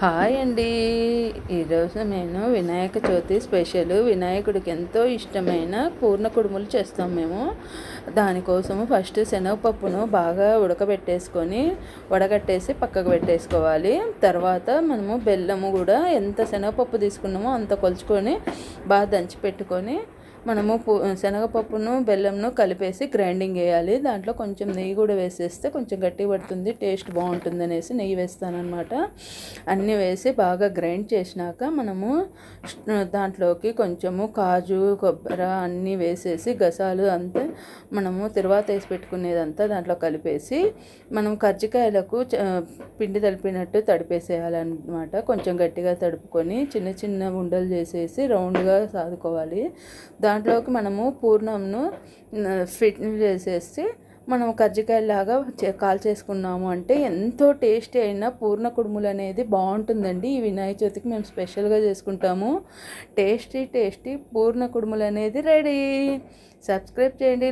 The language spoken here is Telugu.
హాయ్ అండి. ఈరోజు నేను వినాయక చవితి స్పెషల్ వినాయకుడికి ఎంతో ఇష్టమైన పూర్ణ కుడుములు చేస్తాం మేము. దానికోసము ఫస్ట్ శనగపప్పును బాగా ఉడకబెట్టేసుకొని వడగట్టేసి పక్కకు పెట్టేసుకోవాలి. తర్వాత మనము బెల్లము కూడా ఎంత శనగపప్పు తీసుకున్నామో అంత కొలుచుకొని బాగా దంచి పెట్టుకొని మనము శనగపప్పును బెల్లంను కలిపేసి గ్రైండింగ్ వేయాలి. దాంట్లో కొంచెం నెయ్యి కూడా వేసేస్తే కొంచెం గట్టి పడుతుంది, టేస్ట్ బాగుంటుంది అనేసి నెయ్యి వేస్తానన్నమాట. అన్నీ వేసి బాగా గ్రైండ్ చేసినాక మనము దాంట్లోకి కొంచెము కాజు కొబ్బరి అన్నీ వేసేసి గసాలు అంతా మనము తర్వాత వేసి పెట్టుకునేదంతా దాంట్లో కలిపేసి మనం కజ్జికాయలకు పిండి తడిపినట్టు తడిపేసేయాలన్నమాట. కొంచెం గట్టిగా తడుపుకొని చిన్న చిన్న ఉండలు చేసేసి రౌండ్గా సాదుకోవాలి. దాంట్లోకి మనము పూర్ణంను ఫిట్ చేసేసి మనం కజ్జికాయలాగా కాల్చేసుకున్నాము అంటే ఎంతో టేస్టీ అయిన పూర్ణ కుడుములు అనేది బాగుంటుందండి. ఈ వినాయక చవితికి మేము స్పెషల్గా చేసుకుంటాము. టేస్టీ పూర్ణ కుడుములు అనేది రెడీ. సబ్స్క్రైబ్ చేయండి.